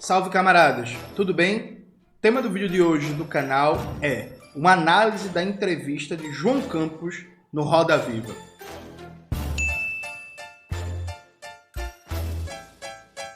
Salve camaradas, tudo bem? O tema do vídeo de hoje do canal é uma análise da entrevista de João Campos no Roda Viva.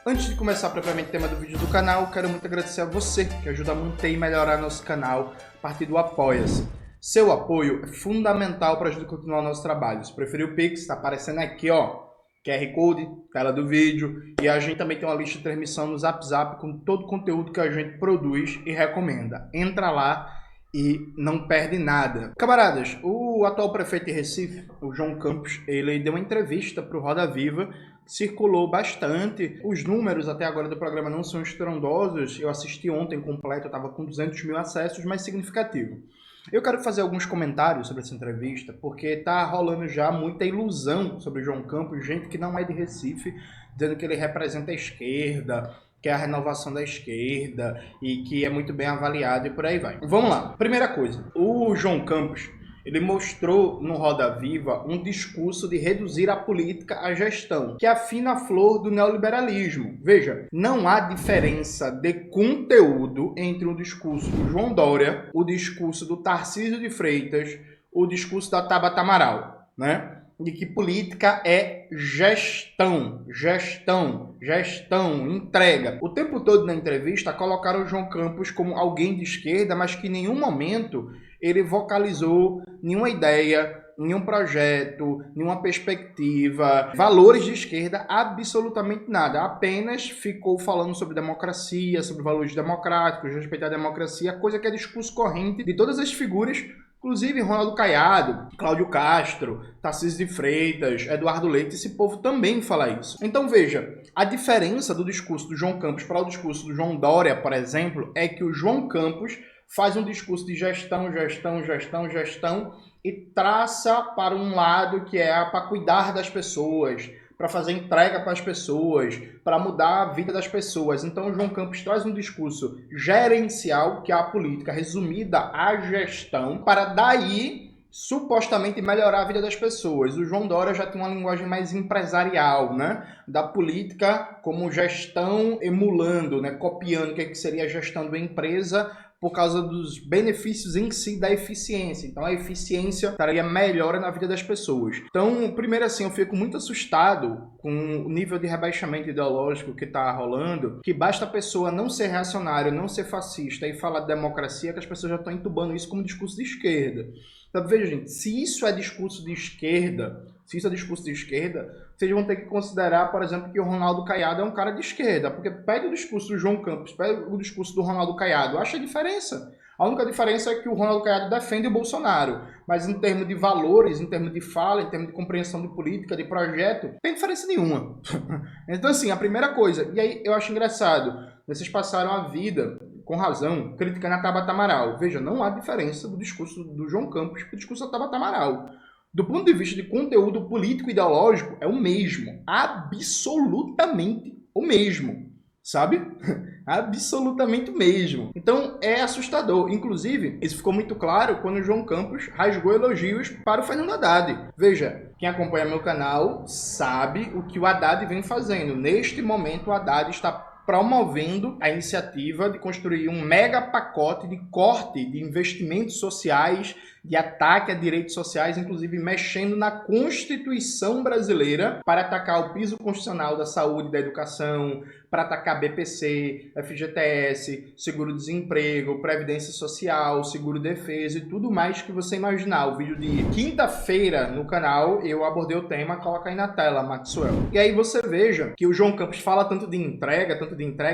Antes de começar propriamente o tema do vídeo do canal, quero muito agradecer a você que ajuda a manter e melhorar nosso canal a partir do Apoia-se. Seu apoio é fundamental para a gente continuar o nosso trabalho. Se preferir o Pix, está aparecendo aqui, ó. QR Code, tela do vídeo, e a gente também tem uma lista de transmissão no Zap Zap com todo o conteúdo que a gente produz e recomenda. Entra lá e não perde nada. Camaradas, o atual prefeito de Recife, o João Campos, ele deu uma entrevista para o Roda Viva, circulou bastante. Os números até agora do programa não são estrondosos, eu assisti ontem completo, eu estava com 200 mil acessos, mas significativo. Eu quero fazer alguns comentários sobre essa entrevista, porque tá rolando já muita ilusão sobre o João Campos, gente que não é de Recife, dizendo que ele representa a esquerda, que é a renovação da esquerda e que é muito bem avaliado e por aí vai. Vamos lá. Primeira coisa, o João Campos, ele mostrou no Roda Viva um discurso de reduzir a política à gestão, que é a fina flor do neoliberalismo. Veja, não há diferença de conteúdo entre o discurso do João Dória, o discurso do Tarcísio de Freitas, o discurso da Tabata Amaral, né? De que política é gestão, entrega. O tempo todo na entrevista colocaram o João Campos como alguém de esquerda, mas que em nenhum momento ele vocalizou nenhuma ideia, nenhum projeto, nenhuma perspectiva, valores de esquerda, absolutamente nada. Apenas ficou falando sobre democracia, sobre valores democráticos, respeitar a democracia, coisa que é discurso corrente de todas as figuras, inclusive Ronaldo Caiado, Cláudio Castro, Tarcísio de Freitas, Eduardo Leite, esse povo também fala isso. Então veja, a diferença do discurso do João Campos para o discurso do João Dória, por exemplo, é que o João Campos faz um discurso de gestão e traça para um lado que é para cuidar das pessoas, para fazer entrega para as pessoas, para mudar a vida das pessoas. Então o João Campos traz um discurso gerencial, que é a política resumida à gestão, para daí supostamente melhorar a vida das pessoas. O João Dória já tem uma linguagem mais empresarial, né? Da política como gestão emulando, né? Copiando o que seria a gestão de uma empresa por causa dos benefícios em si da eficiência. Então a eficiência traria melhora na vida das pessoas. Então, primeiro assim, eu fico muito assustado com o nível de rebaixamento ideológico que está rolando, que basta a pessoa não ser reacionária, não ser fascista e falar de democracia, que as pessoas já estão entubando isso como discurso de esquerda. Então, veja, gente, se isso é discurso de esquerda, vocês vão ter que considerar, por exemplo, que o Ronaldo Caiado é um cara de esquerda, porque pega o discurso do João Campos, pega o discurso do Ronaldo Caiado, acha a diferença. A única diferença é que o Ronaldo Caiado defende o Bolsonaro, mas em termos de valores, em termos de fala, em termos de compreensão de política, de projeto, não tem diferença nenhuma. Então, assim, a primeira coisa, e aí eu acho engraçado, vocês passaram a vida, com razão, criticando a Tabata Amaral. Veja, não há diferença do discurso do João Campos para o discurso da Tabata Amaral. Do ponto de vista de conteúdo político e ideológico, é o mesmo. Absolutamente o mesmo. Sabe? Absolutamente o mesmo. Então, é assustador. Inclusive, isso ficou muito claro quando o João Campos rasgou elogios para o Fernando Haddad. Veja, quem acompanha meu canal sabe o que o Haddad vem fazendo. Neste momento, o Haddad está promovendo a iniciativa de construir um mega pacote de corte de investimentos sociais, de ataque a direitos sociais, inclusive mexendo na Constituição brasileira para atacar o piso constitucional da saúde e da educação, para atacar BPC, FGTS, seguro-desemprego, previdência social, seguro-defesa e tudo mais que você imaginar. O vídeo de quinta-feira no canal, eu abordei o tema, coloca aí na tela, Maxwell. E aí você veja que o João Campos fala tanto de entrega,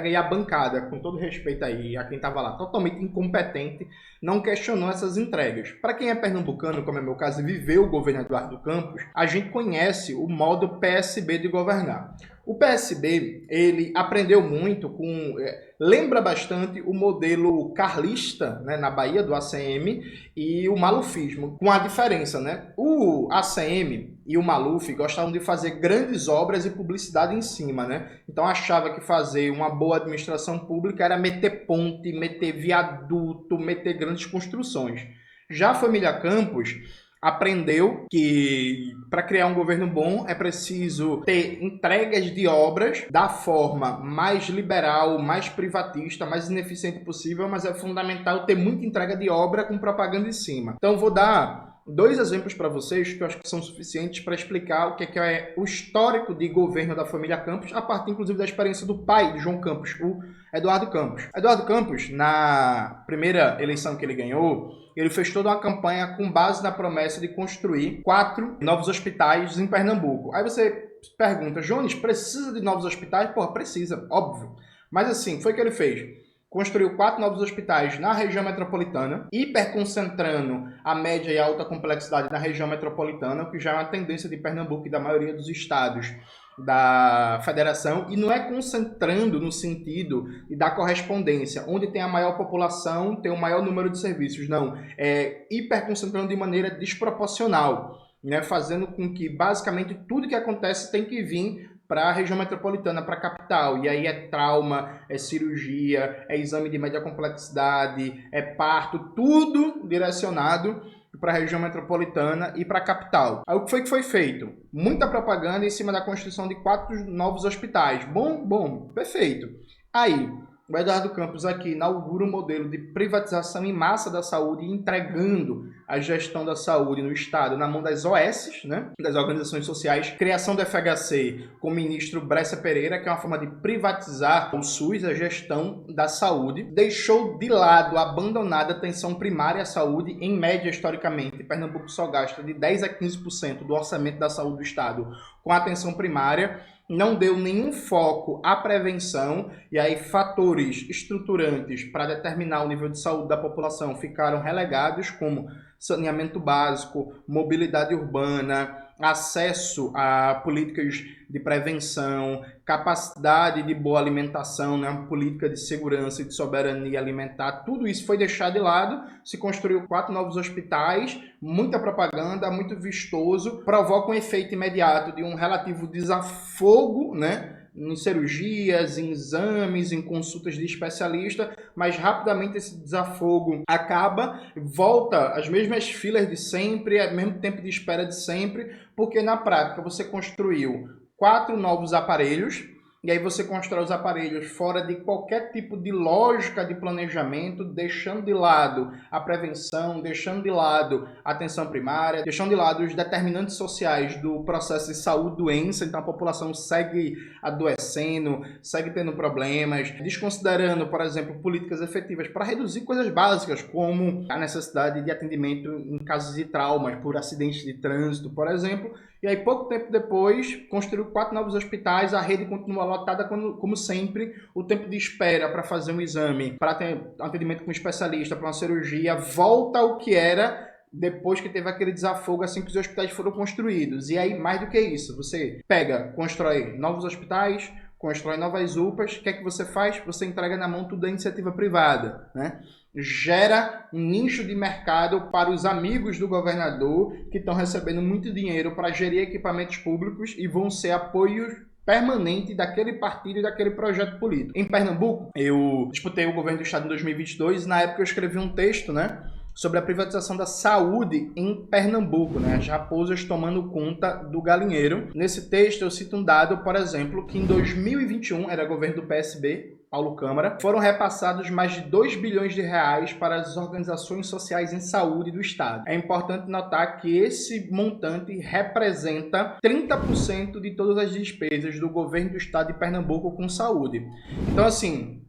e a bancada, com todo respeito aí a quem estava lá, totalmente incompetente, não questionou essas entregas. Para quem é pernambucano, como é meu caso, e viveu o governo Eduardo Campos, a gente conhece o modo PSB de governar. O PSB, ele aprendeu muito com... lembra bastante o modelo carlista, né, na Bahia, do ACM, e o malufismo, com a diferença, né? O ACM e o Maluf gostavam de fazer grandes obras e publicidade em cima, né? Então achava que fazer uma boa administração pública era meter ponte, meter viaduto, meter grandes construções. Já a família Campos aprendeu que para criar um governo bom é preciso ter entregas de obras da forma mais liberal, mais privatista, mais ineficiente possível, mas é fundamental ter muita entrega de obra com propaganda em cima. Então vou dar dois exemplos para vocês que eu acho que são suficientes para explicar o que é o histórico de governo da família Campos, a partir inclusive da experiência do pai de João Campos, o Eduardo Campos. Eduardo Campos, na primeira eleição que ele ganhou, ele fez toda uma campanha com base na promessa de construir 4 novos hospitais em Pernambuco. Aí você pergunta, Jones, precisa de novos hospitais? Porra, precisa, óbvio. Mas assim, foi o que ele fez. Construiu 4 novos hospitais na região metropolitana, hiperconcentrando a média e a alta complexidade na região metropolitana, o que já é uma tendência de Pernambuco e da maioria dos estados da federação, e não é concentrando no sentido de dar correspondência, onde tem a maior população, tem o maior número de serviços, não, é hiperconcentrando de maneira desproporcional, né? Fazendo com que basicamente tudo que acontece tem que vir para a região metropolitana, para a capital, e aí é trauma, é cirurgia, é exame de média complexidade, é parto, tudo direcionado para a região metropolitana e para a capital. Aí o que foi feito? Muita propaganda em cima da construção de 4 novos hospitais. Bom, perfeito. Aí, o Eduardo Campos aqui inaugura um modelo de privatização em massa da saúde, entregando a gestão da saúde no Estado na mão das OS, né, das organizações sociais, criação do FHC com o ministro Brescia Pereira, que é uma forma de privatizar o SUS, a gestão da saúde, deixou de lado, abandonada a atenção primária à saúde, em média, historicamente, Pernambuco só gasta de 10% a 15% do orçamento da saúde do Estado com a atenção primária, não deu nenhum foco à prevenção, e aí fatores estruturantes para determinar o nível de saúde da população ficaram relegados, como saneamento básico, mobilidade urbana, acesso a políticas de prevenção, capacidade de boa alimentação, né, uma política de segurança e de soberania alimentar, tudo isso foi deixado de lado, se construiu 4 novos hospitais, muita propaganda, muito vistoso, provoca um efeito imediato de um relativo desafogo, né, em cirurgias, em exames, em consultas de especialista, mas rapidamente esse desafogo acaba, volta às mesmas filas de sempre, ao mesmo tempo de espera de sempre, porque na prática você construiu 4 novos aparelhos, e aí você constrói os aparelhos fora de qualquer tipo de lógica de planejamento, deixando de lado a prevenção, deixando de lado a atenção primária, deixando de lado os determinantes sociais do processo de saúde-doença, então a população segue adoecendo, segue tendo problemas, desconsiderando, por exemplo, políticas efetivas para reduzir coisas básicas, como a necessidade de atendimento em casos de traumas por acidentes de trânsito, por exemplo. E aí, pouco tempo depois, construiu 4 novos hospitais, a rede continua lotada como sempre, o tempo de espera para fazer um exame, para ter atendimento com um especialista, para uma cirurgia, volta ao que era depois que teve aquele desafogo assim que os hospitais foram construídos. E aí, mais do que isso, você pega, constrói novos hospitais, constrói novas UPAs, o que é que você faz? Você entrega na mão tudo da iniciativa privada, né? Gera um nicho de mercado para os amigos do governador que estão recebendo muito dinheiro para gerir equipamentos públicos e vão ser apoios permanente daquele partido e daquele projeto político. Em Pernambuco, eu disputei o governo do estado em 2022 e na época eu escrevi um texto, né, sobre a privatização da saúde em Pernambuco, né, as raposas tomando conta do galinheiro. Nesse texto eu cito um dado, por exemplo, que em 2021, era governo do PSB, Paulo Câmara, foram repassados mais de 2 bilhões de reais para as organizações sociais em saúde do estado. É importante notar que esse montante representa 30% de todas as despesas do governo do estado de Pernambuco com saúde. Então, assim,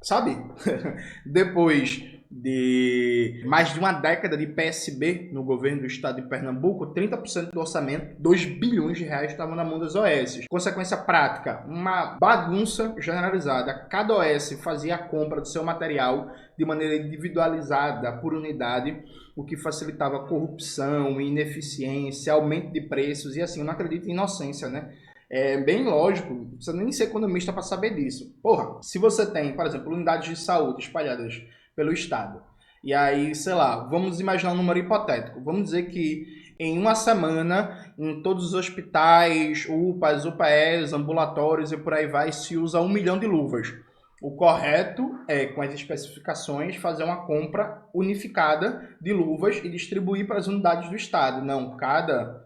sabe? Depois de mais de uma década de PSB no governo do estado de Pernambuco, 30% do orçamento, 2 bilhões de reais, estavam na mão das OS. Consequência prática, uma bagunça generalizada. Cada OS fazia a compra do seu material de maneira individualizada, por unidade, o que facilitava corrupção, ineficiência, aumento de preços, e assim, eu não acredito em inocência, né? É bem lógico, não precisa nem ser economista para saber disso. Porra, se você tem, por exemplo, unidades de saúde espalhadas pelo estado, e aí, sei lá, vamos imaginar um número hipotético, vamos dizer que em uma semana, em todos os hospitais, UPAs, UPAs, ambulatórios e por aí vai, se usa 1 milhão de luvas. O correto é, com as especificações, fazer uma compra unificada de luvas e distribuir para as unidades do estado. Não, cada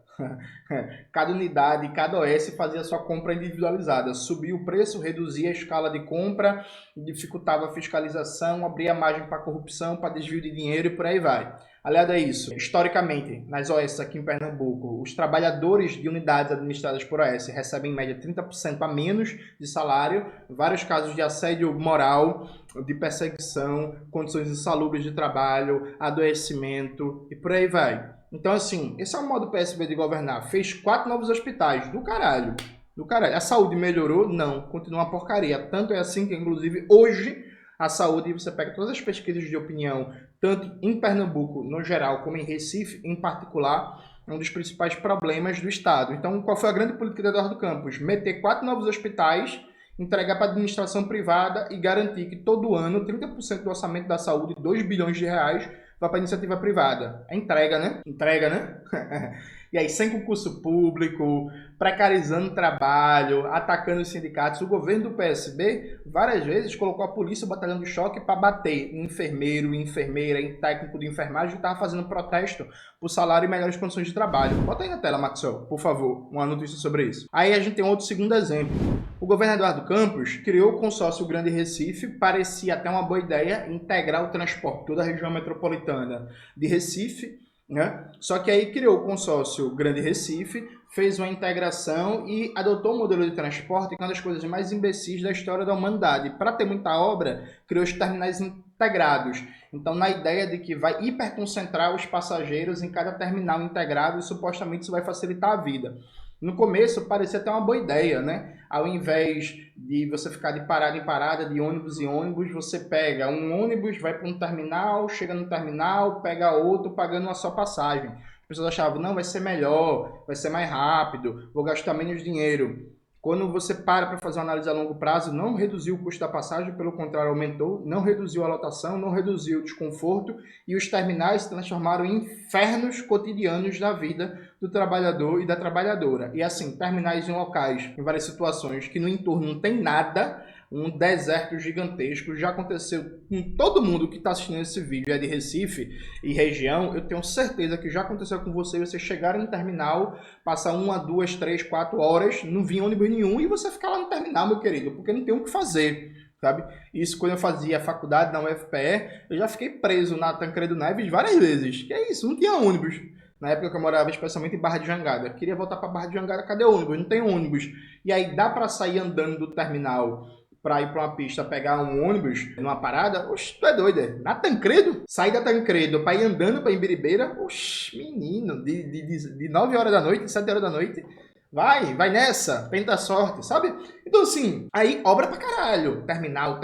unidade, cada OS fazia sua compra individualizada. Subia o preço, reduzia a escala de compra, dificultava a fiscalização, abria margem para corrupção, para desvio de dinheiro e por aí vai. Aliado a isso, historicamente, nas OS aqui em Pernambuco, os trabalhadores de unidades administradas por OS recebem em média 30% a menos de salário, vários casos de assédio moral, de perseguição, condições insalubres de trabalho, adoecimento e por aí vai. Então, assim, esse é o modo PSB de governar. Fez 4 novos hospitais. Do caralho. Do caralho. A saúde melhorou? Não. Continua uma porcaria. Tanto é assim que, inclusive, hoje, a saúde, você pega todas as pesquisas de opinião, tanto em Pernambuco, no geral, como em Recife, em particular, é um dos principais problemas do Estado. Então, qual foi a grande política de Eduardo Campos? Meter 4 novos hospitais, entregar para a administração privada e garantir que todo ano 30% do orçamento da saúde, 2 bilhões de reais, vai para a iniciativa privada. É entrega, né? Entrega, né? E aí, sem concurso público, precarizando o trabalho, atacando os sindicatos. O governo do PSB, várias vezes, colocou a polícia, o batalhão de choque para bater em enfermeiro, em enfermeira, em técnico de enfermagem que estava fazendo protesto por salário e melhores condições de trabalho. Bota aí na tela, Maxwell, por favor, uma notícia sobre isso. Aí a gente tem outro segundo exemplo. O governo Eduardo Campos criou o consórcio Grande Recife, parecia até uma boa ideia integrar o transporte, toda a região metropolitana de Recife, né? Só que aí criou o consórcio Grande Recife, fez uma integração e adotou um modelo de transporte que é uma das coisas mais imbecis da história da humanidade. Para ter muita obra, criou os terminais integrados. Então, na ideia de que vai hiperconcentrar os passageiros em cada terminal integrado e supostamente isso vai facilitar a vida. No começo parecia até uma boa ideia, né? Ao invés de você ficar de parada em parada, de ônibus em ônibus, você pega um ônibus, vai para um terminal, chega no terminal, pega outro, pagando uma só passagem. As pessoas achavam, não, vai ser melhor, vai ser mais rápido, vou gastar menos dinheiro. Quando você para fazer uma análise a longo prazo, não reduziu o custo da passagem, pelo contrário, aumentou, não reduziu a lotação, não reduziu o desconforto e os terminais se transformaram em infernos cotidianos da vida do trabalhador e da trabalhadora. E assim, terminais em locais, em várias situações, que no entorno não tem nada, um deserto gigantesco, já aconteceu com todo mundo que está assistindo esse vídeo, é de Recife e região, eu tenho certeza que já aconteceu com você chegar no terminal, passar 1, 2, 3, 4 horas, não vinha ônibus nenhum e você ficar lá no terminal, meu querido, porque não tem o que fazer, sabe? Isso quando eu fazia faculdade na UFPE, eu já fiquei preso na Tancredo Neves várias vezes, que é isso, não tinha ônibus. Na época que eu morava especialmente em Barra de Jangada. Queria voltar para Barra de Jangada, cadê ônibus? Não tem ônibus. E aí dá para sair andando do terminal para ir para uma pista, pegar um ônibus numa parada? Oxe, tu é doido, é? Na Tancredo? Sair da Tancredo para ir andando para Imbiribeira? Oxe, menino, de 9 horas da noite, 7 horas da noite. Vai nessa, tenta sorte, sabe? Então assim, aí obra pra caralho. Terminal,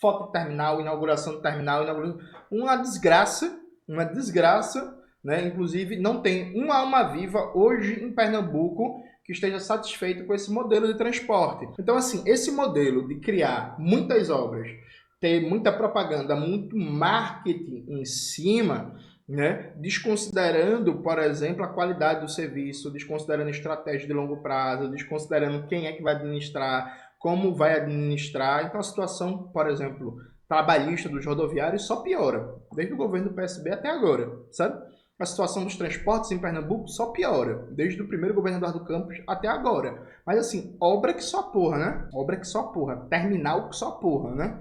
foto de terminal, inauguração do terminal, uma desgraça, né? Inclusive, não tem uma alma viva hoje em Pernambuco que esteja satisfeito com esse modelo de transporte. Então, assim, esse modelo de criar muitas obras, ter muita propaganda, muito marketing em cima, né? Desconsiderando, por exemplo, a qualidade do serviço, desconsiderando a estratégia de longo prazo, desconsiderando quem é que vai administrar, como vai administrar. Então a situação, por exemplo, trabalhista dos rodoviários só piora, desde o governo do PSB até agora, sabe? A situação dos transportes em Pernambuco só piora, desde o primeiro governo Eduardo Campos até agora. Mas assim, obra que só porra, né? Obra que só porra, terminal que só porra, né?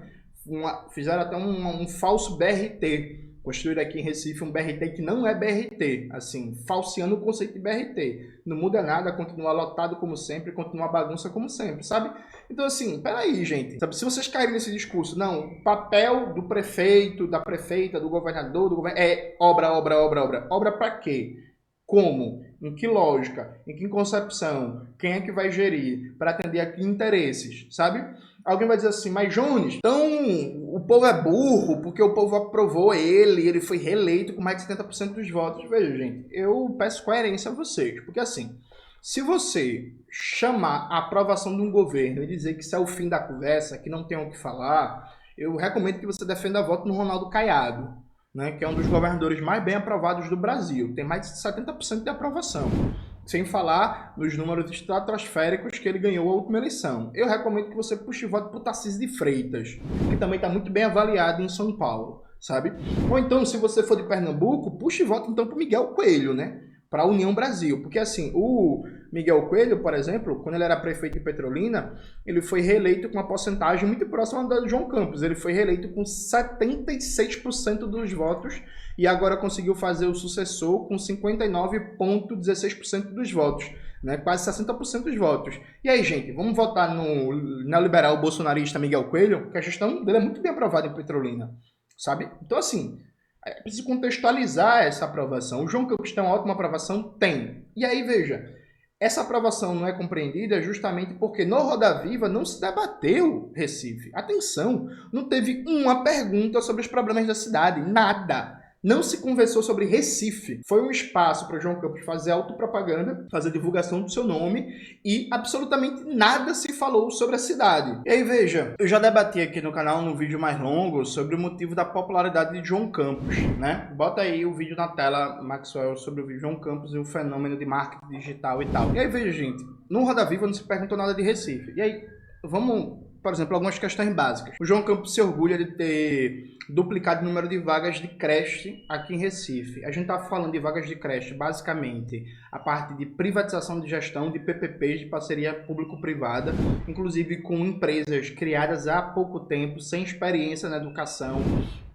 Fizeram até um falso BRT. Construíram aqui em Recife um BRT que não é BRT, assim, falseando o conceito de BRT. Não muda nada, continua lotado como sempre, continua bagunça como sempre, sabe? Então, assim, peraí, gente. Sabe, se vocês caírem nesse discurso, não, o papel do prefeito, da prefeita, do governador, do governo, é obra. Obra pra quê? Como? Em que lógica? Em que concepção? Quem é que vai gerir? Para atender a que interesses, sabe? Alguém vai dizer assim, mas Jones, então o povo é burro porque o povo aprovou ele foi reeleito com mais de 70% dos votos. Veja, gente, eu peço coerência a vocês, porque assim, se você chamar a aprovação de um governo e dizer que isso é o fim da conversa, que não tem o que falar, eu recomendo que você defenda voto no Ronaldo Caiado, né, que é um dos governadores mais bem aprovados do Brasil, tem mais de 70% de aprovação. Sem falar nos números estratosféricos que ele ganhou a última eleição. Eu recomendo que você puxe voto para o Tarcísio de Freitas, que também está muito bem avaliado em São Paulo, sabe? Ou então, se você for de Pernambuco, puxe voto então para o Miguel Coelho, né? Para a União Brasil. Porque assim, o Miguel Coelho, por exemplo, quando ele era prefeito de Petrolina, ele foi reeleito com uma porcentagem muito próxima da do João Campos. Ele foi reeleito com 76% dos votos e agora conseguiu fazer o sucessor com 59,16% dos votos, né? Quase 60% dos votos. E aí, gente, vamos votar no neoliberal bolsonarista Miguel Coelho, que a gestão dele é muito bem aprovada em Petrolina, sabe? Então, assim, é preciso contextualizar essa aprovação. O João Campos tem uma ótima aprovação? Tem. E aí, veja, essa aprovação não é compreendida justamente porque no Roda Viva não se debateu Recife. Atenção, não teve uma pergunta sobre os problemas da cidade, nada. Não se conversou sobre Recife. Foi um espaço para o João Campos fazer autopropaganda, fazer divulgação do seu nome e absolutamente nada se falou sobre a cidade. E aí, veja, eu já debati aqui no canal, num vídeo mais longo, sobre o motivo da popularidade de João Campos, né? Bota aí o vídeo na tela, Maxwell, sobre o João Campos e o fenômeno de marketing digital e tal. E aí, veja, gente, no Roda Viva não se perguntou nada de Recife. E aí, vamos, por exemplo, algumas questões básicas. O João Campos se orgulha de ter duplicado o número de vagas de creche aqui em Recife. A gente está falando de vagas de creche, basicamente, a parte de privatização de gestão, de PPPs, de parceria público-privada, inclusive com empresas criadas há pouco tempo, sem experiência na educação,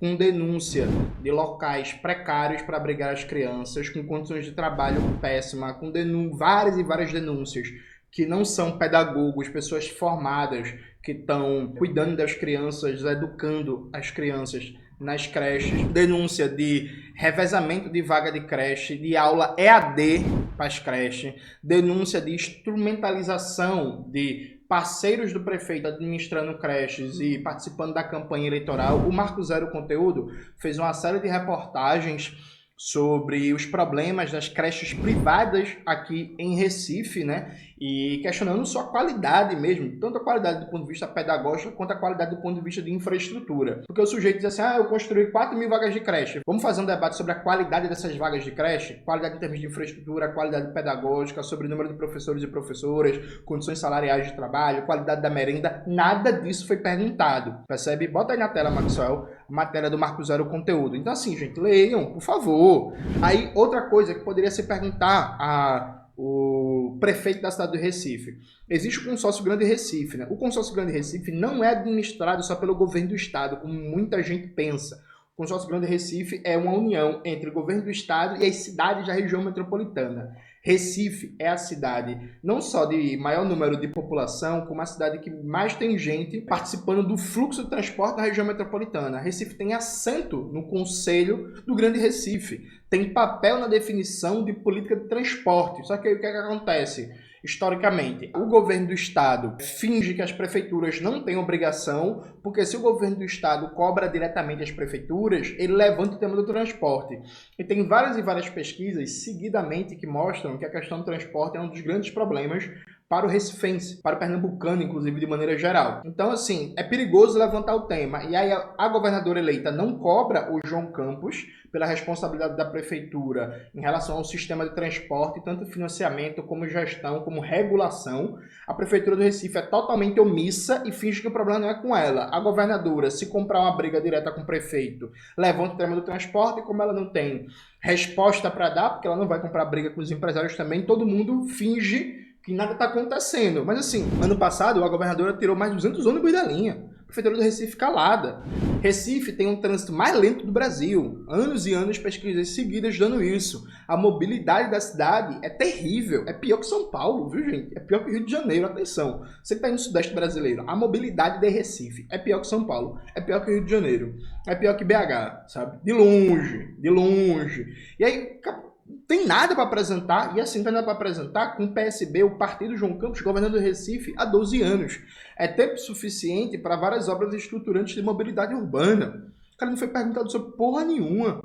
com denúncia de locais precários para abrigar as crianças, com condições de trabalho péssimas, com várias e várias denúncias que não são pedagogos, pessoas formadas que estão cuidando das crianças, educando as crianças nas creches, denúncia de revezamento de vaga de creche, de aula EAD para as creches, denúncia de instrumentalização de parceiros do prefeito administrando creches e participando da campanha eleitoral. O Marco Zero Conteúdo fez uma série de reportagens sobre os problemas das creches privadas aqui em Recife, né? E questionando sua qualidade mesmo, tanto a qualidade do ponto de vista pedagógico quanto a qualidade do ponto de vista de infraestrutura. Porque o sujeito diz assim, eu construí 4.000 vagas de creche. Vamos fazer um debate sobre a qualidade dessas vagas de creche? Qualidade em termos de infraestrutura, qualidade pedagógica, sobre o número de professores e professoras, condições salariais de trabalho, qualidade da merenda. Nada disso foi perguntado. Percebe? Bota aí na tela, Maxwell, a matéria do Marco Zero Conteúdo. Então assim, gente, leiam, por favor. Aí, outra coisa que poderia se perguntar o prefeito da cidade do Recife. Existe o Consórcio Grande Recife, né? O Consórcio Grande Recife não é administrado só pelo governo do estado, como muita gente pensa. O Consórcio Grande Recife é uma união entre o governo do estado e as cidades da região metropolitana. Recife é a cidade não só de maior número de população, como a cidade que mais tem gente participando do fluxo de transporte na região metropolitana. Recife tem assento no Conselho do Grande Recife, tem papel na definição de política de transporte. Só que aí o que acontece? Historicamente, o governo do estado finge que as prefeituras não têm obrigação, porque se o governo do estado cobra diretamente as prefeituras, ele levanta o tema do transporte. E tem várias e várias pesquisas seguidamente que mostram que a questão do transporte é um dos grandes problemas para o recifense, para o pernambucano, inclusive, de maneira geral. Então, assim, é perigoso levantar o tema. E aí a governadora eleita não cobra o João Campos pela responsabilidade da prefeitura em relação ao sistema de transporte, tanto financiamento como gestão, como regulação. A prefeitura do Recife é totalmente omissa e finge que o problema não é com ela. A governadora, se comprar uma briga direta com o prefeito, levanta o tema do transporte, e como ela não tem resposta para dar, porque ela não vai comprar briga com os empresários também, todo mundo finge que nada está acontecendo. Mas assim, ano passado a governadora tirou mais de 200 ônibus da linha. A prefeitura do Recife calada. Recife tem um trânsito mais lento do Brasil. Anos e anos pesquisas seguidas dando isso. A mobilidade da cidade é terrível. É pior que São Paulo, viu, gente? É pior que Rio de Janeiro, atenção. Você que está aí no Sudeste brasileiro, a mobilidade de Recife é pior que São Paulo. É pior que Rio de Janeiro. É pior que BH, sabe? De longe, de longe. E aí, tem nada para apresentar, e assim, tem nada para apresentar com o PSB, o partido João Campos, governando o Recife há 12 anos. É tempo suficiente para várias obras estruturantes de mobilidade urbana. O cara não foi perguntado sobre porra nenhuma,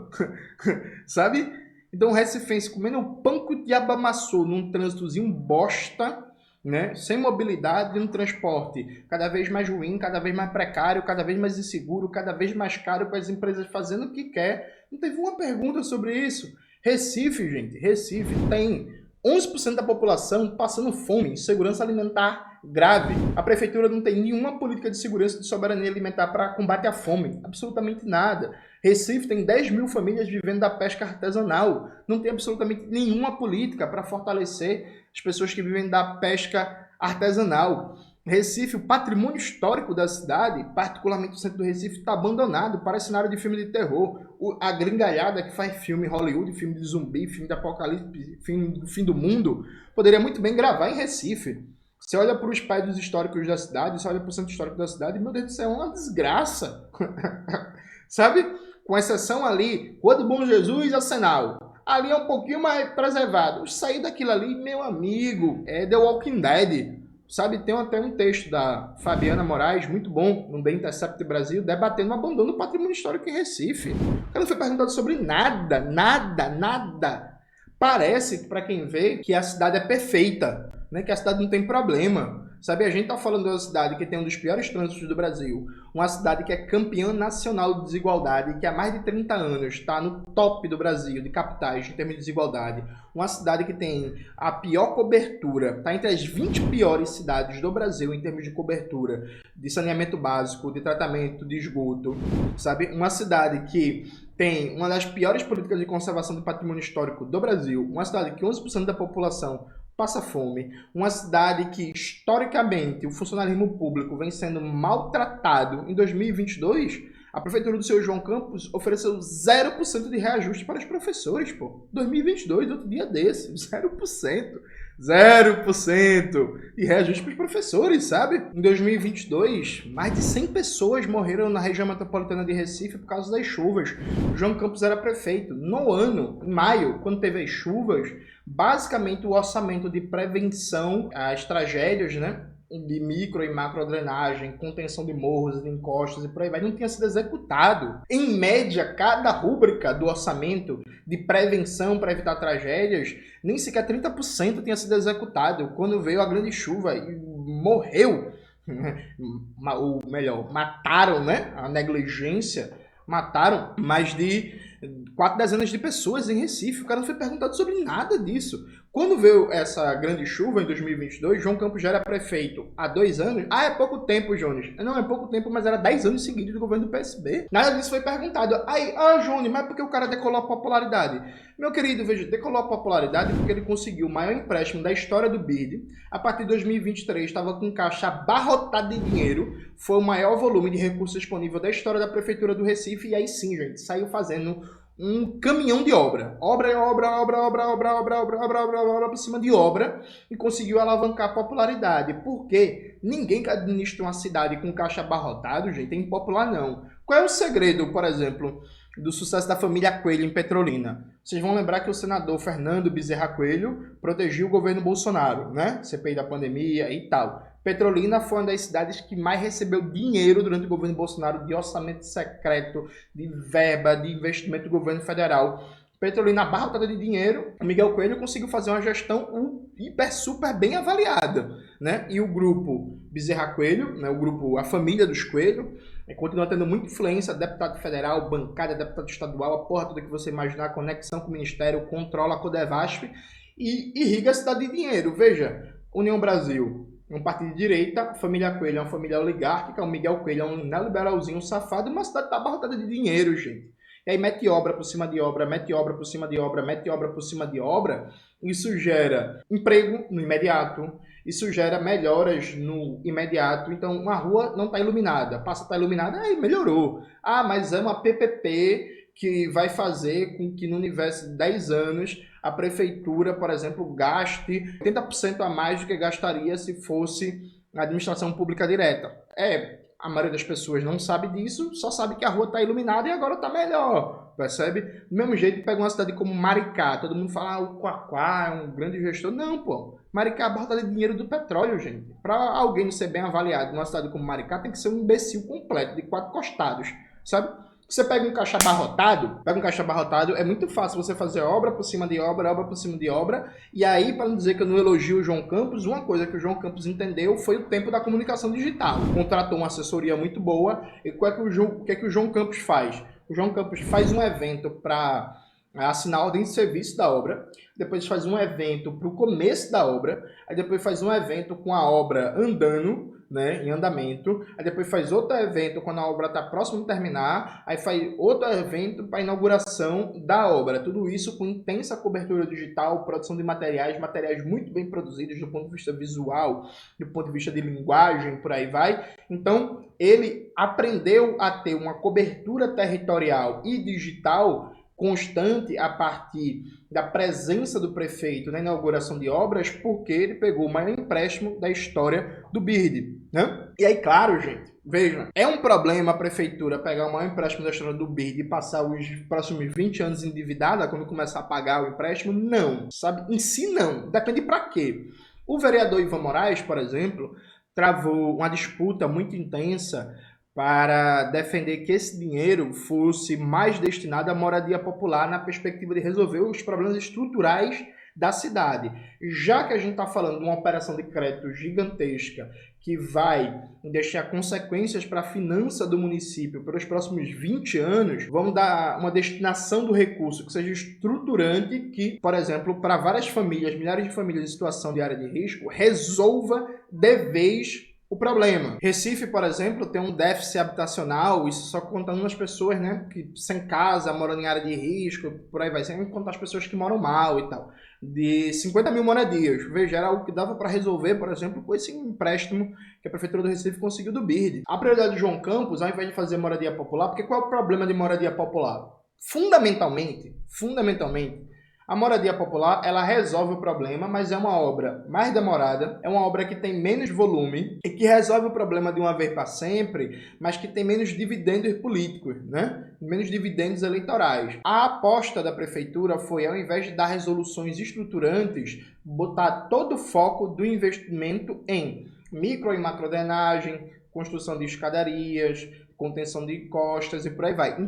sabe? Então o recifense comendo o pão que o diabo amassou num trânsitozinho bosta, né? Sem mobilidade, um transporte cada vez mais ruim, cada vez mais precário, cada vez mais inseguro, cada vez mais caro para as empresas fazendo o que quer. Não teve uma pergunta sobre isso. Recife, gente, Recife tem 11% da população passando fome, insegurança alimentar grave. A prefeitura não tem nenhuma política de segurança de soberania alimentar para combate à fome, absolutamente nada. Recife tem 10 mil famílias vivendo da pesca artesanal, não tem absolutamente nenhuma política para fortalecer as pessoas que vivem da pesca artesanal. Recife, o patrimônio histórico da cidade, particularmente o centro do Recife, está abandonado para cenário de filme de terror. A gringalhada que faz filme Hollywood, filme de zumbi, filme de apocalipse, filme do fim do mundo, poderia muito bem gravar em Recife. Você olha para os prédios históricos da cidade, você olha para o centro histórico da cidade, meu Deus do céu, é uma desgraça. Sabe? Com exceção ali, Rua do Bom Jesus e Arsenal. Ali é um pouquinho mais preservado. Sair daquilo ali, meu amigo, é The Walking Dead. Sabe, tem até um texto da Fabiana Moraes, muito bom, no The Intercept Brasil, debatendo o abandono do patrimônio histórico em Recife. O cara não foi perguntado sobre nada, nada. Parece, para quem vê, que a cidade é perfeita, né? Que a cidade não tem problema. Sabe, a gente tá falando de uma cidade que tem um dos piores trânsitos do Brasil, uma cidade que é campeã nacional de desigualdade, que há mais de 30 anos está no top do Brasil, de capitais, em termos de desigualdade. Uma cidade que tem a pior cobertura, está entre as 20 piores cidades do Brasil em termos de cobertura, de saneamento básico, de tratamento de esgoto, sabe? Uma cidade que tem uma das piores políticas de conservação do patrimônio histórico do Brasil, uma cidade que 11% da população passa fome, uma cidade que, historicamente, o funcionalismo público vem sendo maltratado. Em 2022, a prefeitura do seu João Campos ofereceu 0% de reajuste para os professores, pô. 2022, outro dia desse, 0%. 0% de reajuste para os professores, sabe? Em 2022, mais de 100 pessoas morreram na região metropolitana de Recife por causa das chuvas. O João Campos era prefeito. No ano, em maio, quando teve as chuvas, basicamente o orçamento de prevenção às tragédias, né? De micro e macro drenagem, contenção de morros, de encostas e por aí vai, não tinha sido executado. Em média, cada rúbrica do orçamento de prevenção para evitar tragédias, nem sequer 30% tinha sido executado. Quando veio a grande chuva e morreu, ou melhor, mataram, né? A negligência, mataram mais de 4 dezenas de pessoas em Recife. O cara não foi perguntado sobre nada disso. Quando veio essa grande chuva em 2022, João Campos já era prefeito há 2 anos. Ah, é pouco tempo, Jones. Não é pouco tempo, mas era 10 anos seguidos do governo do PSB. Nada disso foi perguntado. Aí, Jones, mas por que o cara decolou a popularidade? Meu querido, veja, decolou a popularidade porque ele conseguiu o maior empréstimo da história do BID. A partir de 2023, estava com caixa abarrotado de dinheiro. Foi o maior volume de recursos disponível da história da prefeitura do Recife. E aí sim, gente, saiu fazendo um caminhão de obra por cima de obra e conseguiu alavancar a popularidade. Por quê? Ninguém que administra uma cidade com caixa abarrotado, gente, é impopular não. Qual é o segredo, por exemplo, do sucesso da família Coelho em Petrolina? Vocês vão lembrar que o senador Fernando Bezerra Coelho protegiu o governo Bolsonaro, né? CPI da pandemia e tal. Petrolina foi uma das cidades que mais recebeu dinheiro durante o governo Bolsonaro de orçamento secreto, de verba, de investimento do governo federal. Petrolina abarrotada de dinheiro, Miguel Coelho conseguiu fazer uma gestão hiper, super bem avaliada, né? E o grupo Bezerra Coelho, né? O grupo, a família dos Coelho, continua tendo muita influência, deputado federal, bancária, deputado estadual, a porra toda que você imaginar, conexão com o Ministério, controla a Codevasf e irriga a cidade de dinheiro. Veja, União Brasil, um partido de direita, a família Coelho é uma família oligárquica, o Miguel Coelho é um neoliberalzinho safado, mas a cidade está abarrotada de dinheiro, gente. E aí mete obra por cima de obra, mete obra por cima de obra, mete obra por cima de obra. Isso gera emprego no imediato, isso gera melhoras no imediato. Então, uma rua não está iluminada, passa a estar iluminada, aí melhorou. Ah, mas é uma PPP que vai fazer com que no universo de 10 anos a prefeitura, por exemplo, gaste 80% a mais do que gastaria se fosse a administração pública direta. A maioria das pessoas não sabe disso, só sabe que a rua está iluminada e agora está melhor, percebe? Do mesmo jeito, pega uma cidade como Maricá, todo mundo fala, o Quaquá é um grande gestor. Não, pô. Maricá é abarrotada de dinheiro do petróleo, gente. Para alguém ser bem avaliado numa cidade como Maricá, tem que ser um imbecil completo, de 4 costados, sabe? Você pega um caixa abarrotado, é muito fácil você fazer obra por cima de obra, obra por cima de obra. E aí, para não dizer que eu não elogio o João Campos, uma coisa que o João Campos entendeu foi o tempo da comunicação digital. Contratou uma assessoria muito boa. E o que é que o João Campos faz? O João Campos faz um evento para assinar a ordem de serviço da obra, depois faz um evento para o começo da obra, aí depois faz um evento com a obra andando, né, em andamento, aí depois faz outro evento quando a obra está próxima de terminar, aí faz outro evento para a inauguração da obra. Tudo isso com intensa cobertura digital, produção de materiais muito bem produzidos do ponto de vista visual, do ponto de vista de linguagem, por aí vai. Então, ele aprendeu a ter uma cobertura territorial e digital constante a partir da presença do prefeito na inauguração de obras, porque ele pegou o maior empréstimo da história do BIRD, né? E aí, claro, gente, veja, é um problema a prefeitura pegar o maior empréstimo da história do BIRD e passar os próximos 20 anos endividada quando começar a pagar o empréstimo? Não, sabe? Em si, não. Depende para quê. O vereador Ivan Moraes, por exemplo, travou uma disputa muito intensa para defender que esse dinheiro fosse mais destinado à moradia popular na perspectiva de resolver os problemas estruturais da cidade. Já que a gente está falando de uma operação de crédito gigantesca que vai deixar consequências para a finança do município pelos próximos 20 anos, vamos dar uma destinação do recurso que seja estruturante, que, por exemplo, para várias famílias, milhares de famílias em situação de área de risco, resolva de vez o problema. Recife, por exemplo, tem um déficit habitacional, isso só contando as pessoas, né, que sem casa, moram em área de risco, por aí vai, sem contar as pessoas que moram mal e tal, de 50 mil moradias. Veja, era algo que dava para resolver, por exemplo, com esse empréstimo que a Prefeitura do Recife conseguiu do BIRD. A prioridade de João Campos, ao invés de fazer moradia popular, porque qual é o problema de moradia popular? Fundamentalmente, a moradia popular, ela resolve o problema, mas é uma obra mais demorada, é uma obra que tem menos volume e que resolve o problema de uma vez para sempre, mas que tem menos dividendos políticos, né? Menos dividendos eleitorais. A aposta da prefeitura foi, ao invés de dar resoluções estruturantes, botar todo o foco do investimento em micro e macrodrenagem, construção de escadarias, contenção de costas e por aí vai.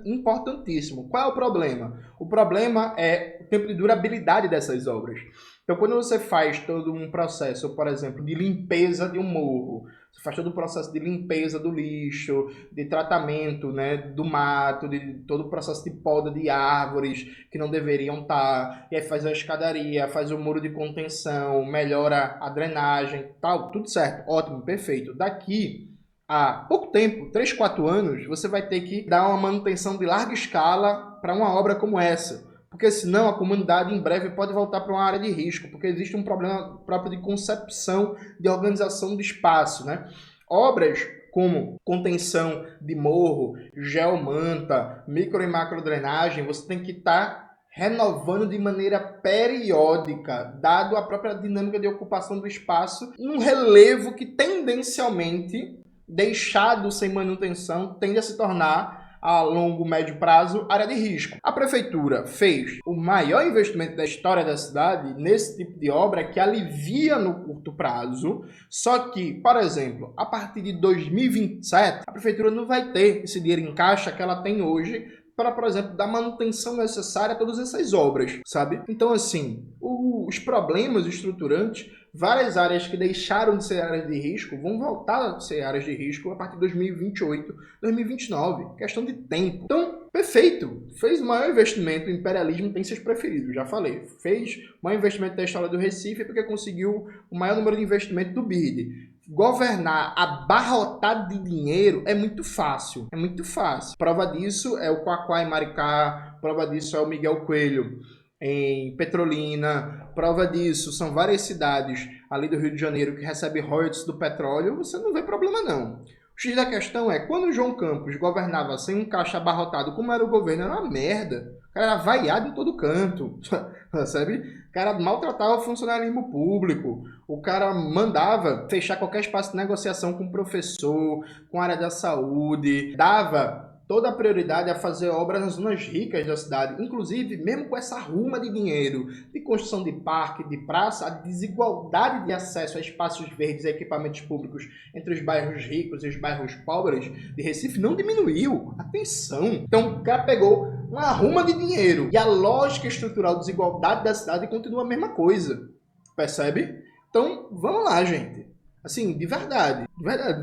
Importantíssimo. Qual é o problema? O problema é o tempo de durabilidade dessas obras. Então, quando você faz todo um processo, por exemplo, de limpeza de um morro, você faz todo o processo de limpeza do lixo, de tratamento, né, do mato, de todo o processo de poda de árvores que não deveriam estar, e aí faz a escadaria, faz o muro de contenção, melhora a drenagem, tal, tudo certo, ótimo, perfeito. Daqui há pouco tempo, 3, 4 anos, você vai ter que dar uma manutenção de larga escala para uma obra como essa. Porque senão a comunidade em breve pode voltar para uma área de risco, porque existe um problema próprio de concepção, de organização do espaço, né? Obras como contenção de morro, geomanta, micro e macro drenagem, você tem que estar renovando de maneira periódica, dado a própria dinâmica de ocupação do espaço, um relevo que tendencialmente, deixado sem manutenção, tende a se tornar, a longo, médio prazo, área de risco. A prefeitura fez o maior investimento da história da cidade nesse tipo de obra que alivia no curto prazo, só que, por exemplo, a partir de 2027, a prefeitura não vai ter esse dinheiro em caixa que ela tem hoje para, por exemplo, dar manutenção necessária a todas essas obras, sabe? Então, assim, os problemas estruturantes, várias áreas que deixaram de ser áreas de risco vão voltar a ser áreas de risco a partir de 2028, 2029, questão de tempo. Então, perfeito, fez o maior investimento, o imperialismo tem seus preferidos, já falei, fez o maior investimento da história do Recife porque conseguiu o maior número de investimento do BIRD. Governar abarrotado de dinheiro é muito fácil, Prova disso é o Quaquá em Maricá, prova disso é o Miguel Coelho em Petrolina, prova disso são várias cidades ali do Rio de Janeiro que recebem royalties do petróleo, você não vê problema não. O X da questão é, quando o João Campos governava sem um caixa abarrotado, como era o governo, era uma merda. O cara era vaiado em todo canto, sabe? O cara maltratava o funcionalismo público, o cara mandava fechar qualquer espaço de negociação com o professor, com a área da saúde, dava toda a prioridade a fazer obras nas zonas ricas da cidade. Inclusive, mesmo com essa ruma de dinheiro, de construção de parque, de praça, a desigualdade de acesso a espaços verdes e equipamentos públicos entre os bairros ricos e os bairros pobres de Recife não diminuiu. Atenção! Então, o cara pegou uma ruma de dinheiro e a lógica estrutural de desigualdade da cidade continua a mesma coisa. Percebe? Então, vamos lá, gente. Assim, de verdade,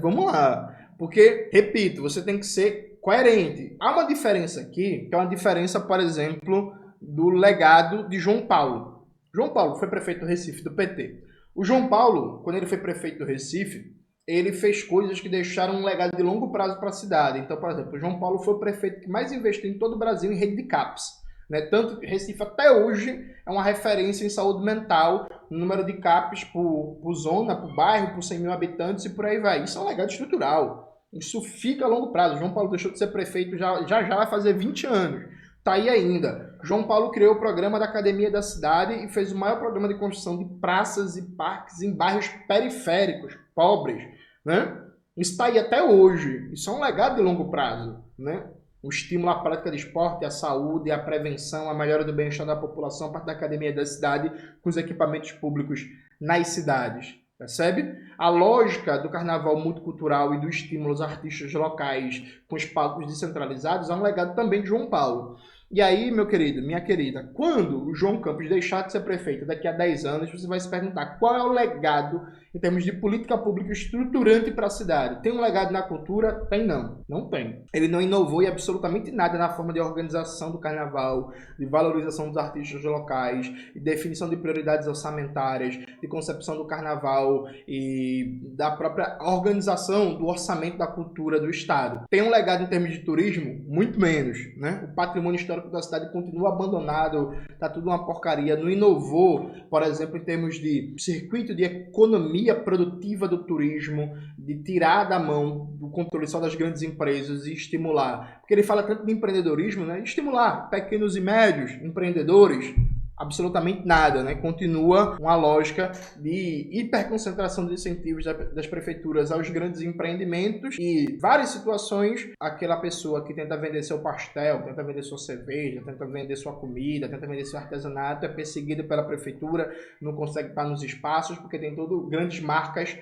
vamos lá. Porque, repito, você tem que ser coerente. Há uma diferença aqui, que é uma diferença, por exemplo, do legado de João Paulo. João Paulo foi prefeito do Recife, do PT. O João Paulo, quando ele foi prefeito do Recife, ele fez coisas que deixaram um legado de longo prazo para a cidade. Então, por exemplo, o João Paulo foi o prefeito que mais investiu em todo o Brasil em rede de CAPS. Né? Tanto que Recife até hoje é uma referência em saúde mental, no número de CAPs por zona, por bairro, por 100 mil habitantes e por aí vai. Isso é um legado estrutural. Isso fica a longo prazo. João Paulo deixou de ser prefeito, já vai fazer 20 anos. Tá aí ainda. João Paulo criou o programa da Academia da Cidade e fez o maior programa de construção de praças e parques em bairros periféricos, pobres, né? Isso está aí até hoje. Isso é um legado de longo prazo, né? O estímulo à prática de esporte, à saúde, à prevenção, à melhora do bem-estar da população a partir da Academia da Cidade com os equipamentos públicos nas cidades. Percebe? A lógica do carnaval multicultural e do estímulo aos artistas locais com os palcos descentralizados é um legado também de João Paulo. E aí, meu querido, minha querida, quando o João Campos deixar de ser prefeito daqui a 10 anos, você vai se perguntar qual é o legado em termos de política pública estruturante para a cidade. Tem um legado na cultura? Tem não. Não tem. Ele não inovou em absolutamente nada na forma de organização do carnaval, de valorização dos artistas locais, de definição de prioridades orçamentárias, de concepção do carnaval e da própria organização do orçamento da cultura do Estado. Tem um legado em termos de turismo? Muito menos, né? O patrimônio histórico da cidade continua abandonado, tá tudo uma porcaria, não inovou, por exemplo, em termos de circuito de economia produtiva do turismo, de tirar da mão do controle só das grandes empresas e estimular. Porque ele fala tanto de empreendedorismo, né? Estimular pequenos e médios empreendedores. Absolutamente nada, né? Continua uma lógica de hiperconcentração de incentivos das prefeituras aos grandes empreendimentos e várias situações, aquela pessoa que tenta vender seu pastel, tenta vender sua cerveja, tenta vender sua comida, tenta vender seu artesanato, é perseguido pela prefeitura, não consegue estar nos espaços porque tem todo grandes marcas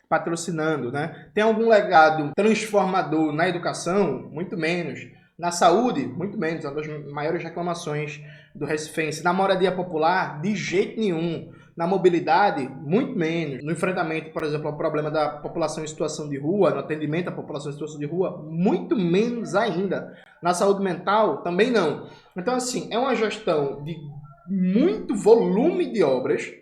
patrocinando, né? Tem algum legado transformador na educação? Muito menos. Na saúde, muito menos, é uma das maiores reclamações do recifense. Na moradia popular, de jeito nenhum. Na mobilidade, muito menos. No enfrentamento, por exemplo, ao problema da população em situação de rua, no atendimento à população em situação de rua, muito menos ainda. Na saúde mental, também não. Então, assim, é uma gestão de muito volume de obras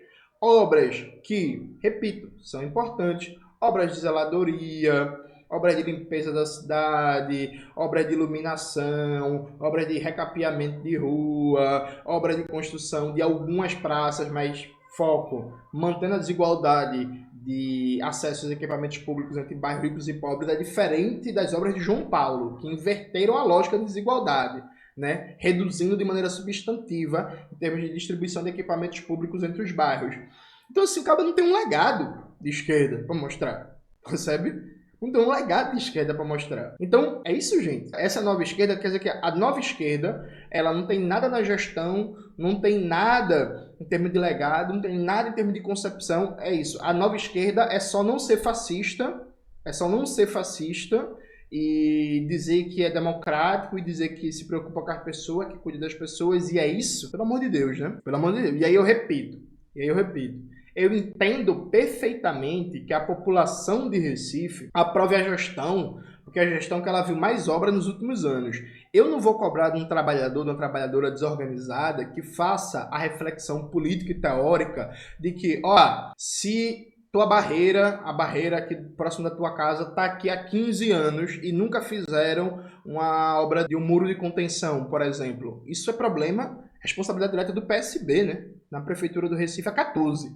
que, repito, são importantes. Obras de zeladoria, obras de limpeza da cidade, obras de iluminação, obras de recapeamento de rua, obras de construção de algumas praças, mas foco, mantendo a desigualdade de acesso aos equipamentos públicos entre bairros ricos e pobres, é diferente das obras de João Paulo, que inverteram a lógica de desigualdade, né? Reduzindo de maneira substantiva em termos de distribuição de equipamentos públicos entre os bairros. Então, assim, o cara não tem um legado de esquerda para mostrar, percebe? Então, um legado de esquerda para mostrar. Então, é isso, gente. Essa nova esquerda quer dizer que a nova esquerda, ela não tem nada na gestão, não tem nada em termos de legado, não tem nada em termos de concepção. É isso. A nova esquerda é só não ser fascista, e dizer que é democrático e dizer que se preocupa com as pessoas, que cuida das pessoas, e é isso. Pelo amor de Deus, né? Pelo amor de Deus. E aí eu repito. Eu entendo perfeitamente que a população de Recife aprove a gestão, porque é a gestão que ela viu mais obra nos últimos anos. Eu não vou cobrar de um trabalhador, de uma trabalhadora desorganizada que faça a reflexão política e teórica de que, se a barreira aqui próximo da tua casa está aqui há 15 anos e nunca fizeram uma obra de um muro de contenção, por exemplo. Isso é problema, responsabilidade direta do PSB, né? Na Prefeitura do Recife há 14.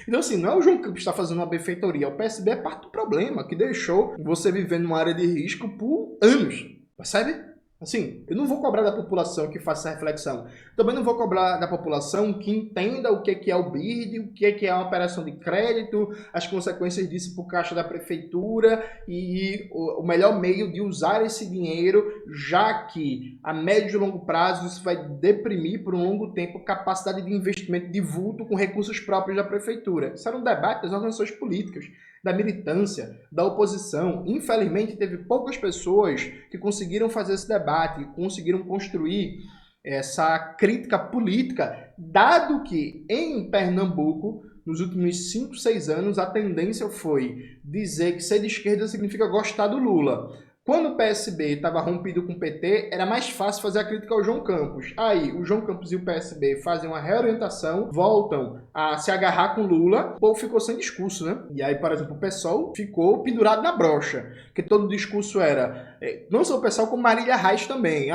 Então, assim, não é o João Campos que está fazendo uma benfeitoria. O PSB é parte do problema, que deixou você viver numa área de risco por anos. Percebe? Assim, eu não vou cobrar da população que faça essa reflexão. Também não vou cobrar da população que entenda o que é o BIRD, o que é uma operação de crédito, as consequências disso para o caixa da prefeitura e o melhor meio de usar esse dinheiro, já que a médio e longo prazo isso vai deprimir por um longo tempo a capacidade de investimento de vulto com recursos próprios da prefeitura. Isso era um debate das organizações políticas, da militância, da oposição. Infelizmente, teve poucas pessoas que conseguiram fazer esse debate, conseguiram construir essa crítica política, dado que em Pernambuco, nos últimos 5, 6 anos, a tendência foi dizer que ser de esquerda significa gostar do Lula. Quando o PSB estava rompido com o PT, era mais fácil fazer a crítica ao João Campos. Aí, o João Campos e o PSB fazem uma reorientação, voltam a se agarrar com Lula, o povo ficou sem discurso, né? E aí, por exemplo, o PSOL ficou pendurado na brocha, porque todo o discurso era, não só o PSOL, como Marília Reis também.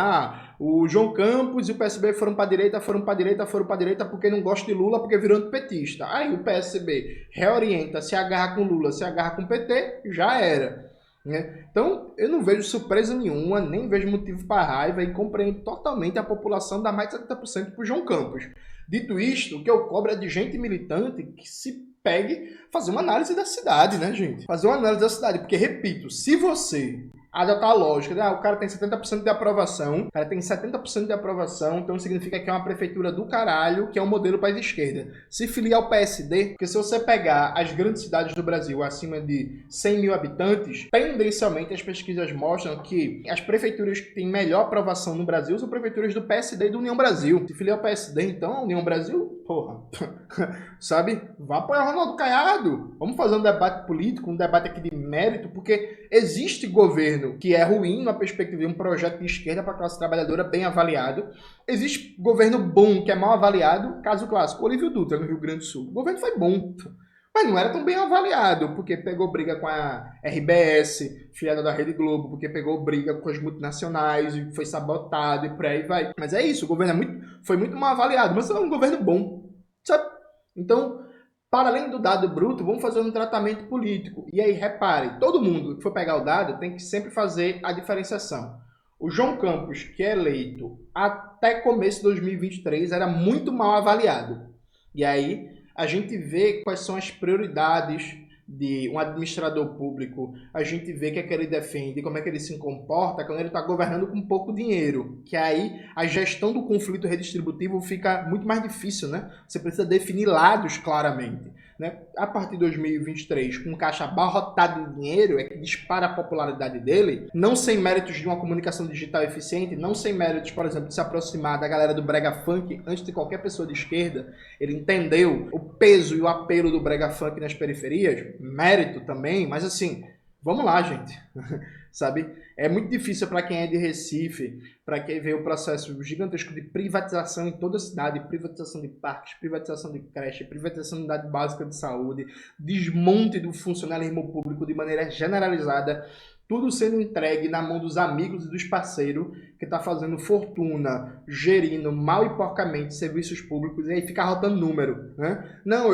O João Campos e o PSB foram para a direita porque não gosta de Lula, porque virou antipetista. Aí o PSB reorienta, se agarra com Lula, se agarra com o PT, já era. Né? Então, eu não vejo surpresa nenhuma, nem vejo motivo para raiva e compreendo totalmente a população dar mais de 70% para o João Campos. Dito isto, o que eu cobro é de gente militante que se pegue fazer uma análise da cidade, né, gente? Fazer uma análise da cidade, porque, repito, se você adotar a lógica, o cara tem 70% de aprovação, o cara tem 70% de aprovação, então significa que é uma prefeitura do caralho, que é um modelo para a esquerda. Se filiar ao PSD, porque se você pegar as grandes cidades do Brasil acima de 100 mil habitantes, tendencialmente as pesquisas mostram que as prefeituras que têm melhor aprovação no Brasil são prefeituras do PSD e do União Brasil. Se filiar ao PSD, então, a União Brasil, porra, sabe? Vá apoiar o Ronaldo Caiado. Vamos fazer um debate político, um debate aqui de mérito, porque existe governo que é ruim na perspectiva de um projeto de esquerda para a classe trabalhadora bem avaliado. Existe governo bom que é mal avaliado, caso clássico, Olívio Dutra no Rio Grande do Sul. O governo foi bom, mas não era tão bem avaliado, porque pegou briga com a RBS, filiada da Rede Globo, porque pegou briga com as multinacionais e foi sabotado e por aí vai. Mas é isso, o governo foi muito mal avaliado, mas é um governo bom, sabe? Então, para além do dado bruto, vamos fazer um tratamento político. E aí, repare, todo mundo que for pegar o dado tem que sempre fazer a diferenciação. O João Campos, que é eleito até começo de 2023, era muito mal avaliado. E aí, a gente vê quais são as prioridades de um administrador público, a gente vê o que é que ele defende, como é que ele se comporta quando ele está governando com pouco dinheiro, que aí a gestão do conflito redistributivo fica muito mais difícil, né? Você precisa definir lados claramente, né? A partir de 2023, com o caixa abarrotado de dinheiro, é que dispara a popularidade dele, não sem méritos de uma comunicação digital eficiente, não sem méritos, por exemplo, de se aproximar da galera do brega funk antes de qualquer pessoa de esquerda. Ele entendeu o peso e o apelo do brega funk nas periferias, mérito também, mas assim, vamos lá, gente, sabe? É muito difícil para quem é de Recife, para quem vê o processo gigantesco de privatização em toda a cidade, privatização de parques, privatização de creche, privatização de unidade básica de saúde, desmonte do funcionalismo público de maneira generalizada, tudo sendo entregue na mão dos amigos e dos parceiros que tá fazendo fortuna, gerindo mal e porcamente serviços públicos, e aí fica rotando número, né? Não,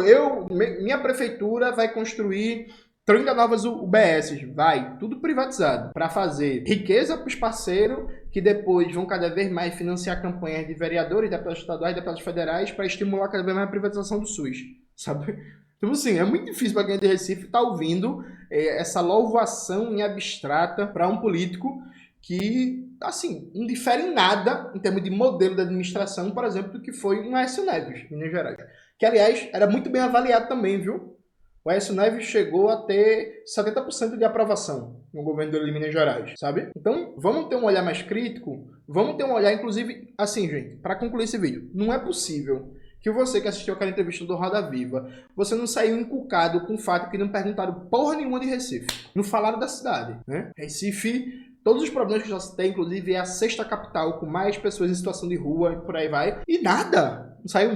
minha prefeitura vai construir 30 novas UBSs, vai, tudo privatizado, para fazer riqueza para os parceiros, que depois vão cada vez mais financiar campanhas de vereadores, deputados estaduais, deputados federais, para estimular cada vez mais a privatização do SUS, sabe? Então, assim, é muito difícil para quem é de Recife estar ouvindo essa louvação em abstrata para um político que, assim, não difere em nada em termos de modelo de administração, por exemplo, do que foi um Aécio Neves, em Minas Gerais. Que, aliás, era muito bem avaliado também, viu? O Aécio Neves chegou a ter 70% de aprovação no governo dele de Minas Gerais, sabe? Então, vamos ter um olhar mais crítico, vamos ter um olhar, inclusive, assim, gente, para concluir esse vídeo, não é possível que você que assistiu aquela entrevista do Roda Viva, você não saiu encucado com o fato que não perguntaram porra nenhuma de Recife. Não falaram da cidade, né? Recife, todos os problemas que já se tem, inclusive é a sexta capital com mais pessoas em situação de rua e por aí vai. E nada, não saiu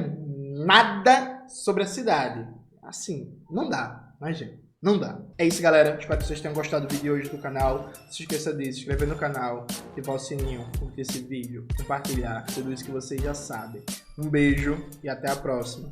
nada sobre a cidade. Assim, não dá, mas gente, não dá. É isso, galera. Espero que vocês tenham gostado do vídeo de hoje do canal. Não se esqueça de se inscrever no canal, ativar o sininho, curtir esse vídeo, compartilhar, tudo isso que vocês já sabem. Um beijo e até a próxima.